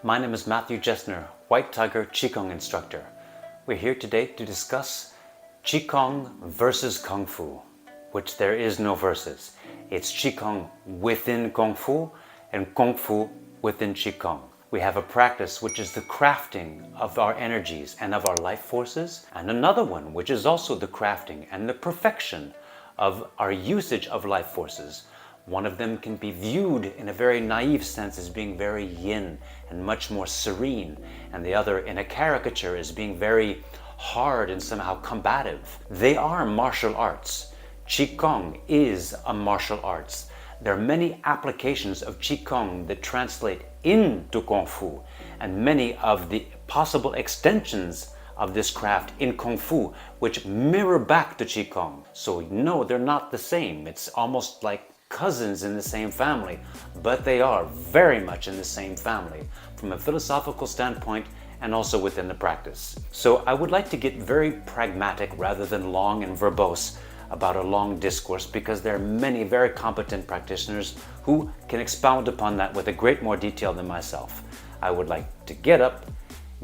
my name is Matthew Jessner, White Tiger Qigong instructor. We're here today to discuss Qigong versus Kung Fu, which there is no versus. It's Qigong within Kung Fu and Kung Fu within Qigong. We have a practice which is the crafting of our energies and of our life forces, and another one which is also the crafting and the perfection of our usage of life forces. One of them can be viewed in a very naive sense as being very yin and much more serene, and the other in a caricature as being very hard and somehow combative. They are martial arts. Qigong is a martial arts. There are many applications of Qigong that translate into Kung Fu, and many of the possible extensions of this craft in Kung Fu which mirror back to Qigong. So no, they're not the same. It's almost like cousins in the same family, but they are very much in the same family from a philosophical standpoint and also within the practice. So I would like to get very pragmatic rather than long and verbose about a long discourse, because there are many very competent practitioners who can expound upon that with a great more detail than myself. I would like to get up,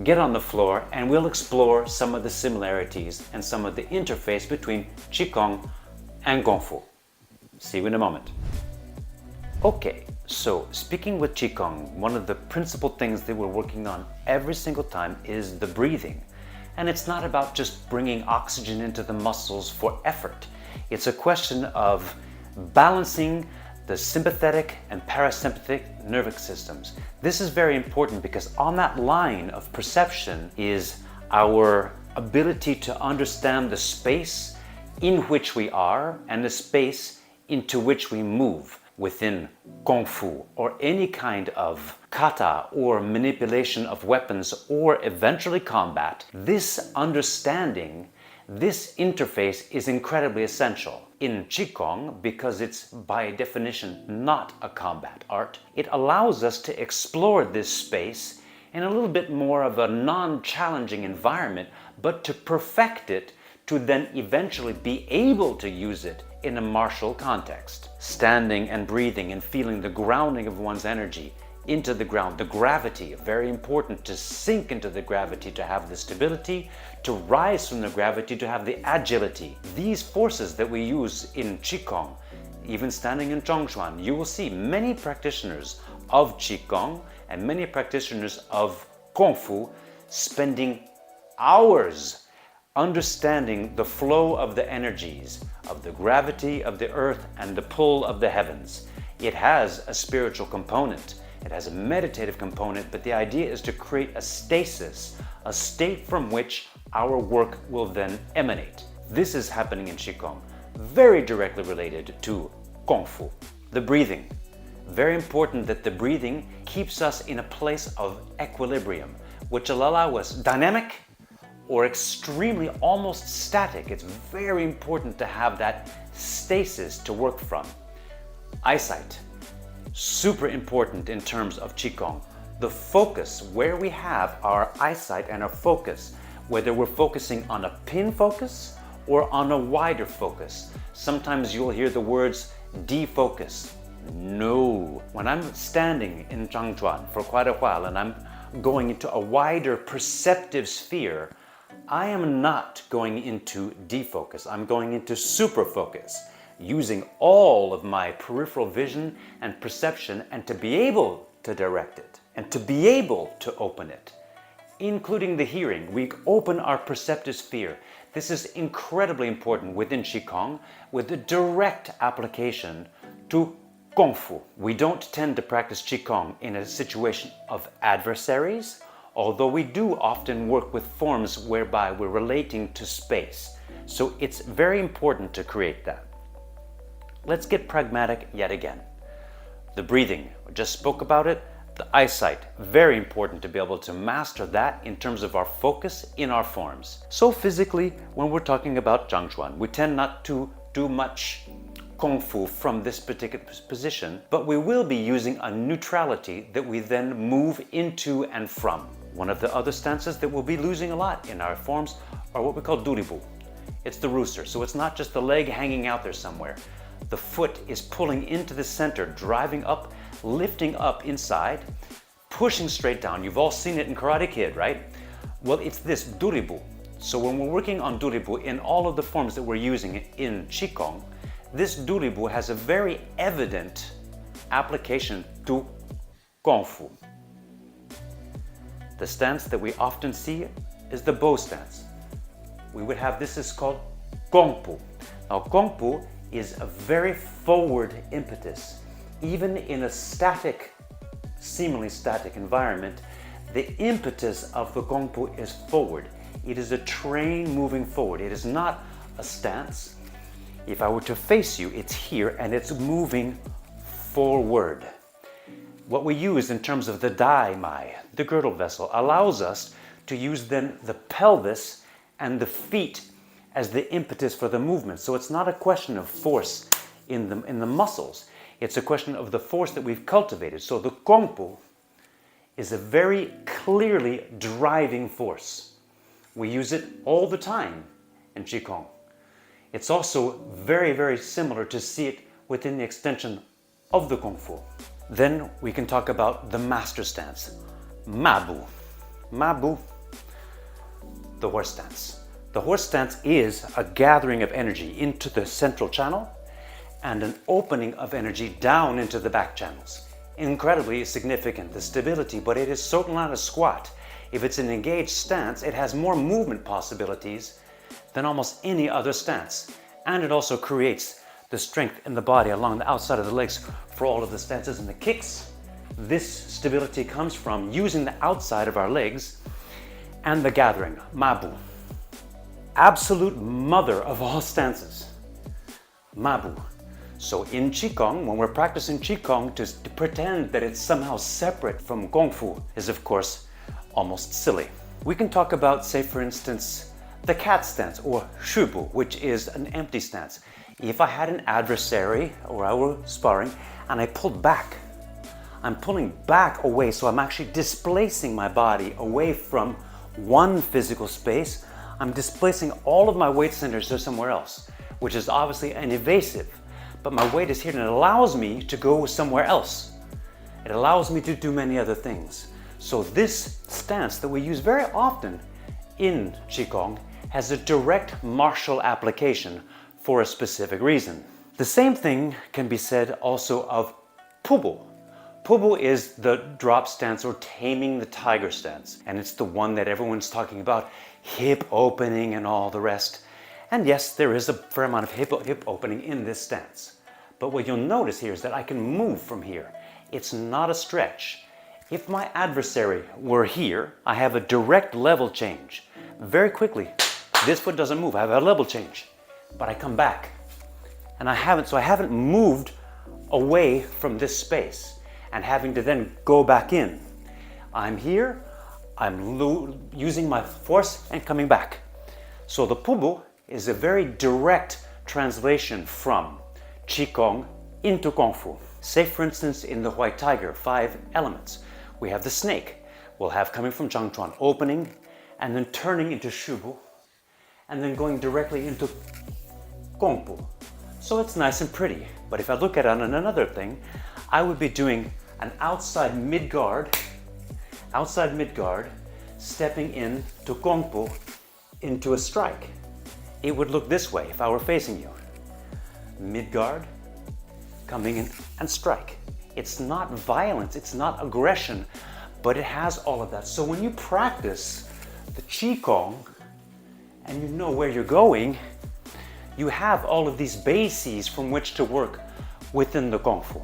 get on the floor, and we'll explore some of the similarities and some of the interface between Qigong and Kung Fu. See you in a moment. Okay, so speaking with Qigong, one of the principal things that we're working on every single time is the breathing. And it's not about just bringing oxygen into the muscles for effort. It's a question of balancing the sympathetic and parasympathetic nervous systems. This is very important because on that line of perception is our ability to understand the space in which we are and the space into which we move within Kung Fu or any kind of kata or manipulation of weapons or eventually combat. This understanding, this interface is incredibly essential. In Qigong, because it's by definition not a combat art, it allows us to explore this space in a little bit more of a non-challenging environment, but to perfect it to then eventually be able to use it in a martial context. Standing and breathing and feeling the grounding of one's energy into the ground, the gravity, very important to sink into the gravity to have the stability, to rise from the gravity to have the agility. These forces that we use in Qigong, even standing in Zhongshuan, you will see many practitioners of Qigong and many practitioners of Kung Fu spending hours understanding the flow of the energies, of the gravity of the earth and the pull of the heavens. It has a spiritual component, it has a meditative component, but the idea is to create a stasis, a state from which our work will then emanate. This is happening in Qigong, very directly related to Kung Fu. The breathing. Very important that the breathing keeps us in a place of equilibrium, which will allow us dynamic or extremely almost static. It's very important to have that stasis to work from. Eyesight, super important in terms of Qigong. The focus, where we have our eyesight and our focus, whether we're focusing on a pin focus or on a wider focus. Sometimes you'll hear the words defocus. No, when I'm standing in Zhangzhuan for quite a while and I'm going into a wider perceptive sphere, I am not going into defocus, I'm going into super focus, using all of my peripheral vision and perception, and to be able to direct it and to be able to open it, including the hearing. We open our perceptive sphere. This is incredibly important within Qigong with the direct application to Kung Fu. We don't tend to practice Qigong in a situation of adversaries, although we do often work with forms whereby we're relating to space. So it's very important to create that. Let's get pragmatic yet again. The breathing, we just spoke about it. The eyesight, very important to be able to master that in terms of our focus in our forms. So physically, when we're talking about Zhangzhuan, we tend not to do much Kung Fu from this particular position, but we will be using a neutrality that we then move into and from. One of the other stances that we'll be losing a lot in our forms are what we call duribu. It's the rooster, so it's not just the leg hanging out there somewhere. The foot is pulling into the center, driving up, lifting up inside, pushing straight down. You've all seen it in Karate Kid, right? Well, it's this duribu. So when we're working on duribu in all of the forms that we're using in Qigong, this duribu has a very evident application to Kung Fu. The stance that we often see is the bow stance. We would have this is called Kungfu. Now Kungfu is a very forward impetus. Even in a static, seemingly static environment, the impetus of the Kungfu is forward. It is a train moving forward. It is not a stance. If I were to face you, it's here and it's moving forward. What we use in terms of the dai mai, the girdle vessel, allows us to use then the pelvis and the feet as the impetus for the movement. So it's not a question of force in the muscles. It's a question of the force that we've cultivated. So the Kungfu is a very clearly driving force. We use it all the time in Qigong. It's also very, very similar to see it within the extension of the Kung Fu. Then we can talk about the master stance, Mabu. Mabu, the horse stance. The horse stance is a gathering of energy into the central channel and an opening of energy down into the back channels. Incredibly significant, the stability, but it is certainly not a squat. If it's an engaged stance, it has more movement possibilities than almost any other stance. And it also creates the strength in the body along the outside of the legs for all of the stances and the kicks. This stability comes from using the outside of our legs and the gathering, Mabu. Absolute mother of all stances, Mabu. So in Qigong, when we're practicing Qigong, to pretend that it's somehow separate from Kung Fu is of course almost silly. We can talk about, say for instance, the cat stance or shubu, which is an empty stance. If I had an adversary or I were sparring and I pulled back, I'm pulling back away, so I'm actually displacing my body away from one physical space. I'm displacing all of my weight centers to somewhere else, which is obviously an evasive, but my weight is here and it allows me to go somewhere else. It allows me to do many other things. So this stance that we use very often in Qigong has a direct martial application for a specific reason. The same thing can be said also of Pubu. Pubu is the drop stance or taming the tiger stance, and it's the one that everyone's talking about, hip opening and all the rest. And yes, there is a fair amount of hip opening in this stance. But what you'll notice here is that I can move from here. It's not a stretch. If my adversary were here, I have a direct level change. Very quickly, this foot doesn't move. I have a level change, but I come back. And I haven't moved away from this space and having to then go back in. I'm here, I'm using my force and coming back. So the Pubu is a very direct translation from Qigong into Kung Fu. Say for instance in the White Tiger, 5 elements. We have the snake. We'll have coming from Zhangchuan, opening and then turning into Shubu and then going directly into Kung Fu. So it's nice and pretty. But if I look at it on another thing, I would be doing an outside mid-guard, stepping in to Kung Fu into a strike. It would look this way if I were facing you. Mid-guard, coming in and strike. It's not violence, it's not aggression, but it has all of that. So when you practice the Qigong and you know where you're going, you have all of these bases from which to work within the Kung Fu.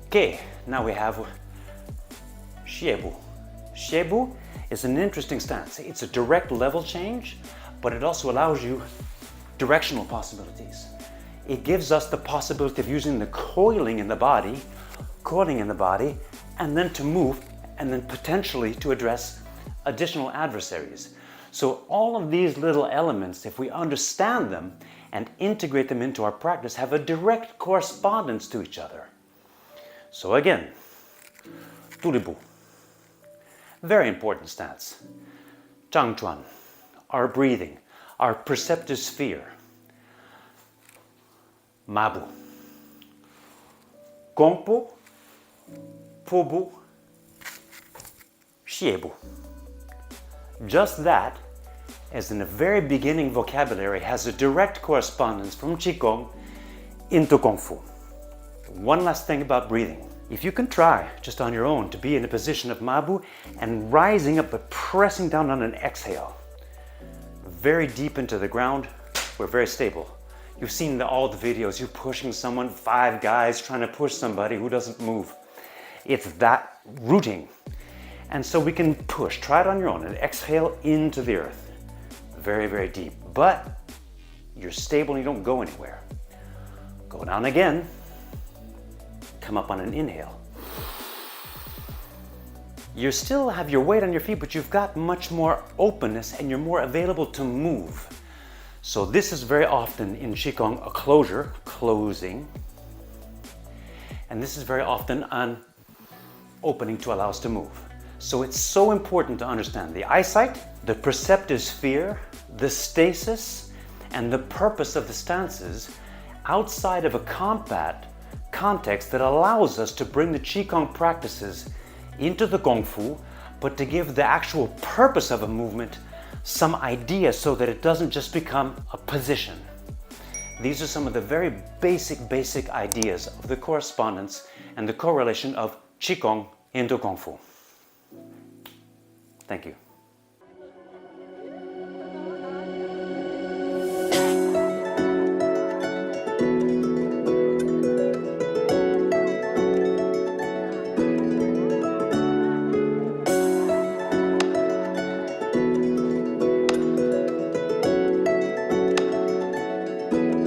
Okay, now we have Xiebu. Xiebu is an interesting stance. It's a direct level change, but it also allows you directional possibilities. It gives us the possibility of using the coiling in the body, and then to move, and then potentially to address additional adversaries. So all of these little elements, if we understand them and integrate them into our practice, have a direct correspondence to each other. So again, Turibu, very important stance. Zhangchuan, our breathing, our perceptive sphere. Mabu, Kungfu, Pubu, xiebu. Just that, as in the very beginning vocabulary, has a direct correspondence from Qigong into Kung Fu. One last thing about breathing. If you can try, just on your own, to be in a position of Mabu and rising up but pressing down on an exhale, very deep into the ground, we're very stable. You've seen all the videos, you pushing someone, 5 guys trying to push somebody who doesn't move. It's that rooting. And so we can push, try it on your own, and exhale into the earth. Very, very deep. But you're stable and you don't go anywhere. Go down again. Come up on an inhale. You still have your weight on your feet, but you've got much more openness and you're more available to move. So this is very often in Qigong a closure, closing. And this is very often an opening to allow us to move. So it's so important to understand the eyesight, the perceptive sphere, the stasis, and the purpose of the stances outside of a combat context that allows us to bring the Qigong practices into the Kung Fu, but to give the actual purpose of a movement some idea so that it doesn't just become a position. These are some of the very basic ideas of the correspondence and the correlation of Qigong into Kung Fu. Thank you.